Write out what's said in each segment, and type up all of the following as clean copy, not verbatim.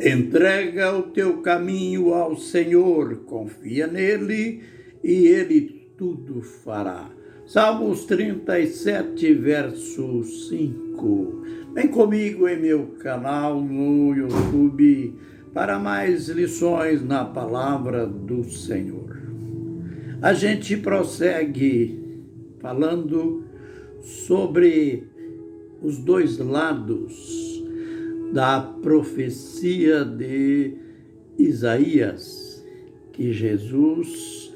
Entrega o teu caminho ao Senhor, confia nele e ele tudo fará. Salmos 37, verso 5. Vem comigo em meu canal no YouTube para mais lições na palavra do Senhor. A gente prossegue falando sobre os dois lados da profecia de Isaías, que Jesus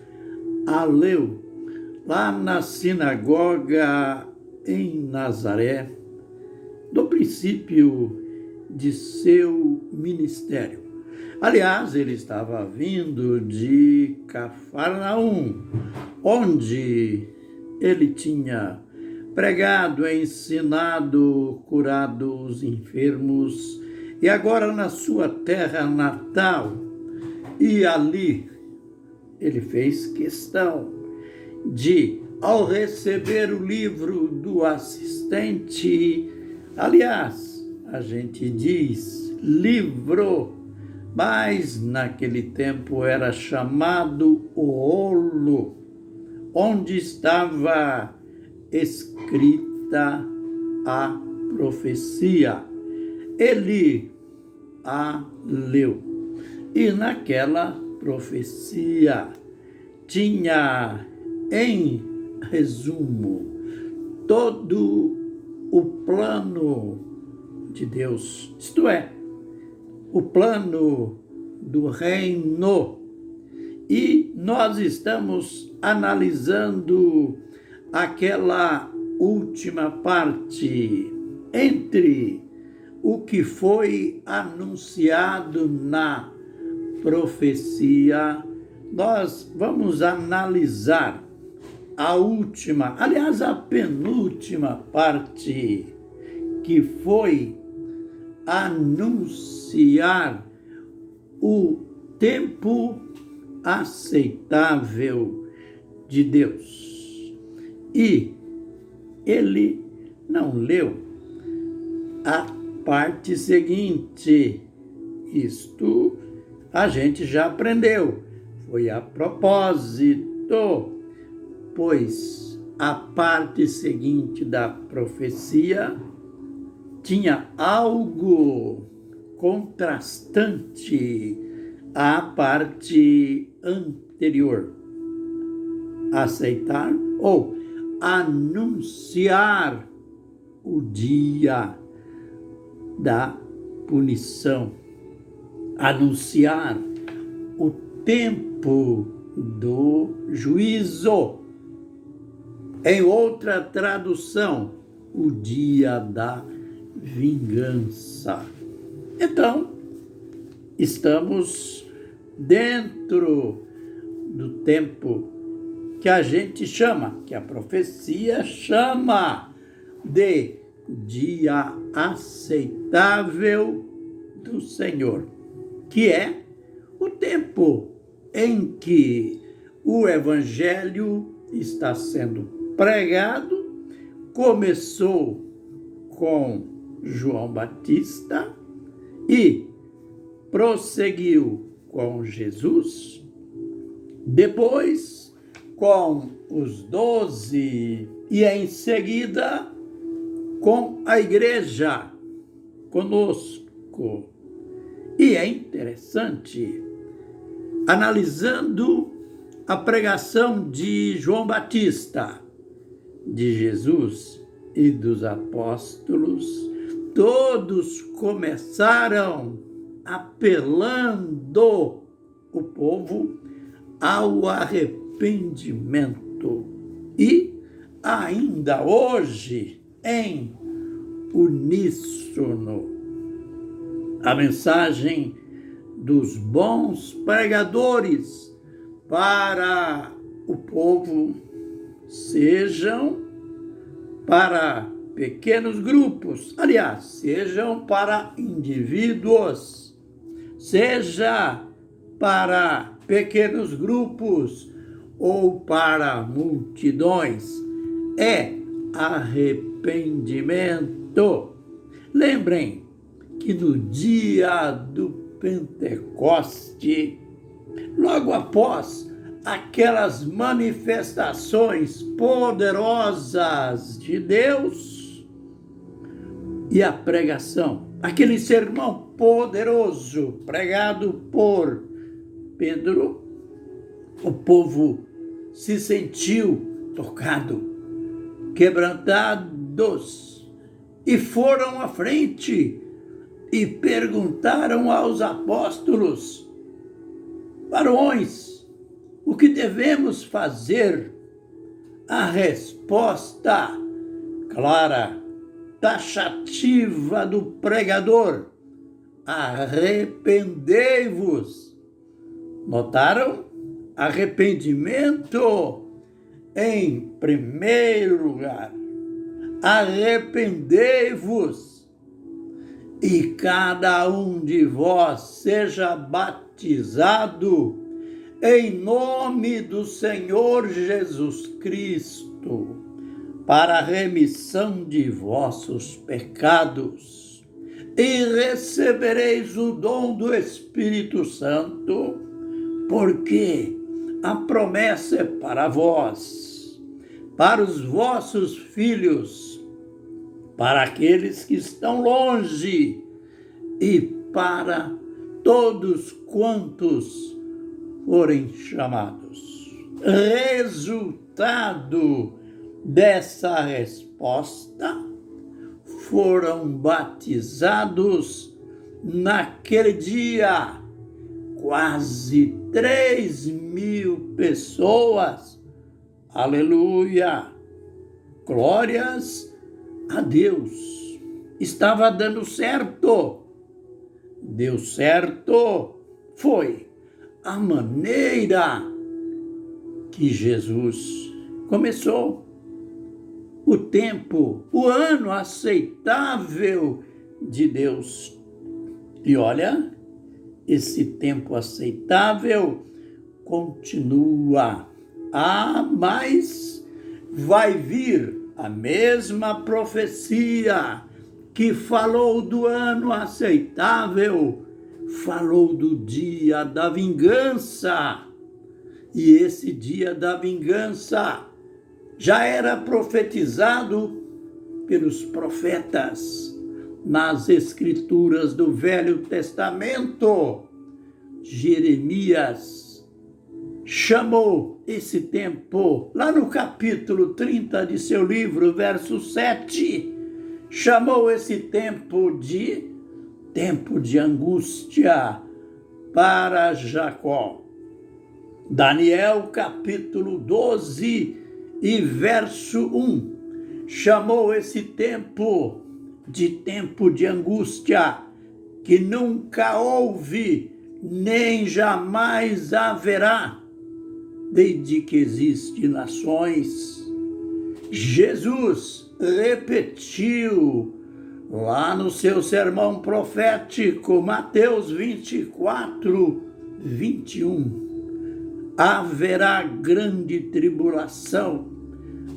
a leu lá na sinagoga em Nazaré, do princípio de seu ministério. Aliás, ele estava vindo de Cafarnaum, onde ele tinha pregado, ensinado, curado os enfermos, e agora na sua terra natal. E ali ele fez questão de, ao receber o livro do assistente, aliás, a gente diz livro, mas naquele tempo era chamado o rolo, onde estava escrita a profecia. Ele a leu. E naquela profecia tinha, em resumo, todo o plano de Deus, isto é, o plano do reino. E nós estamos analisando aquela última parte entre o que foi anunciado na profecia. Nós vamos analisar a última, aliás, a penúltima parte, que foi anunciar o tempo aceitável de Deus. E ele não leu a parte seguinte. Isto a gente já aprendeu. Foi a propósito, pois a parte seguinte da profecia tinha algo contrastante à parte anterior. Aceitar ou anunciar o dia da punição, anunciar o tempo do juízo. Em outra tradução, o dia da vingança. Então, estamos dentro do tempo que a gente chama, que a profecia chama de dia aceitável do Senhor, que é o tempo em que o Evangelho está sendo pregado. Começou com João Batista e prosseguiu com Jesus, depois com os 12 e em seguida com a igreja, conosco. E é interessante, analisando a pregação de João Batista, de Jesus e dos apóstolos, todos começaram apelando o povo ao arrependimento. E ainda hoje, em uníssono, a mensagem dos bons pregadores para o povo, sejam para pequenos grupos, aliás, sejam para indivíduos, seja para pequenos grupos ou para multidões, é arrependimento. Lembrem que no dia do Pentecoste, logo após aquelas manifestações poderosas de Deus e a pregação, aquele sermão poderoso pregado por Pedro, o povo se sentiu tocado, quebrantados, e foram à frente e perguntaram aos apóstolos: varões, o que devemos fazer? A resposta clara, taxativa do pregador: arrependei-vos. Notaram? Arrependimento em primeiro lugar. Arrependei-vos e cada um de vós seja batizado em nome do Senhor Jesus Cristo para a remissão de vossos pecados, e recebereis o dom do Espírito Santo, porque a promessa é para vós, para os vossos filhos, para aqueles que estão longe e para todos quantos forem chamados. Resultado dessa resposta, foram batizados naquele dia quase 3.000 pessoas. Aleluia! Glórias a Deus. Estava dando certo. Deu certo. Foi a maneira que Jesus começou. O tempo, o ano aceitável de Deus. E olha, esse tempo aceitável continua. Mas vai vir a mesma profecia que falou do ano aceitável, falou do dia da vingança. E esse dia da vingança já era profetizado pelos profetas nas escrituras do Velho Testamento. Jeremias chamou esse tempo, lá no capítulo 30 de seu livro, verso 7, chamou esse tempo de angústia para Jacó. Daniel, capítulo 12 e verso 1, chamou esse tempo de angústia, que nunca houve, nem jamais haverá, desde que existem nações. Jesus repetiu lá no seu sermão profético, Mateus 24, 21. Haverá grande tribulação,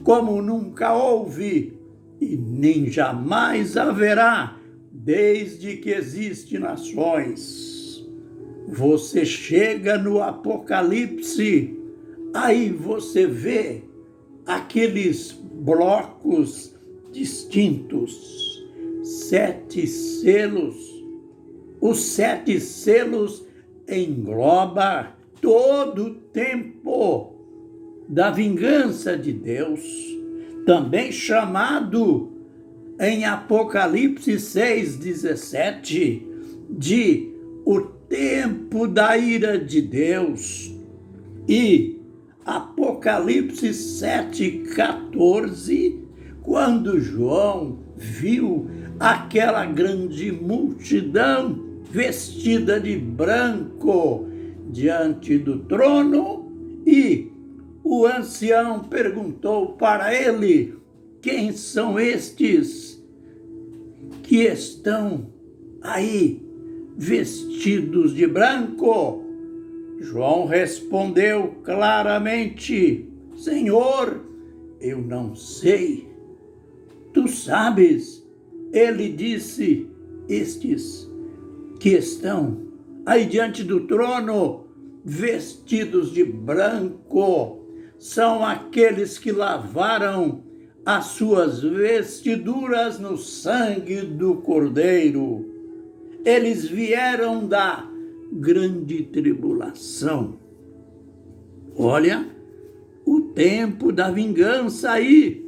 como nunca houve, e nem jamais haverá, desde que existem nações. Você chega no Apocalipse, aí você vê aqueles blocos distintos, 7 selos. Os 7 selos engloba todo o tempo da vingança de Deus, também chamado em Apocalipse 6:17 de o tempo da ira de Deus, e Apocalipse 7:14, quando João viu aquela grande multidão vestida de branco diante do trono, e o ancião perguntou para ele: quem são estes que estão aí vestidos de branco? João respondeu claramente: Senhor, eu não sei. Tu sabes. Ele disse: estes que estão aí diante do trono, vestidos de branco, são aqueles que lavaram as suas vestiduras no sangue do Cordeiro. Eles vieram da grande tribulação. Olha, o tempo da vingança aí.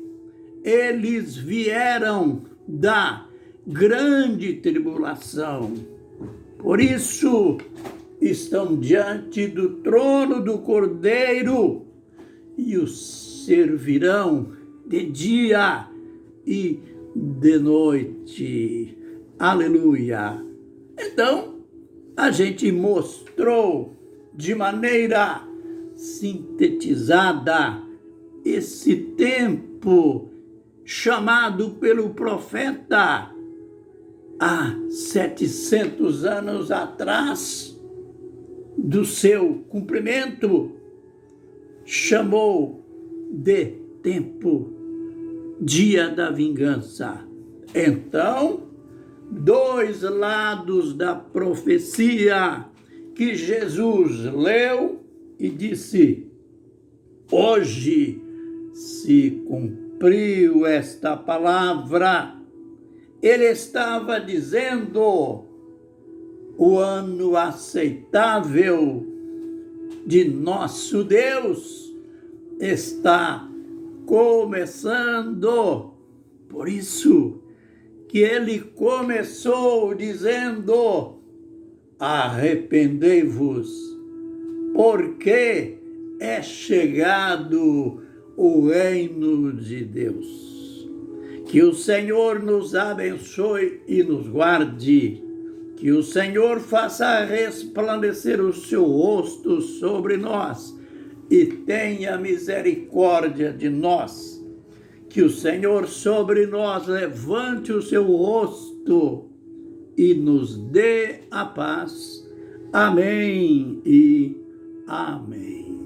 Eles vieram da grande tribulação. Por isso, estão diante do trono do Cordeiro e os servirão de dia e de noite. Aleluia! Então, a gente mostrou de maneira sintetizada esse tempo chamado pelo profeta há 700 anos atrás do seu cumprimento, chamou de tempo, dia da vingança. Então, dois lados da profecia que Jesus leu e disse: hoje se cumpriu esta palavra. Ele estava dizendo: o ano aceitável de nosso Deus está começando. Por isso que ele começou dizendo: arrependei-vos, porque é chegado o reino de Deus. Que o Senhor nos abençoe e nos guarde. Que o Senhor faça resplandecer o seu rosto sobre nós e tenha misericórdia de nós. Que o Senhor sobre nós levante o seu rosto e nos dê a paz. Amém e amém.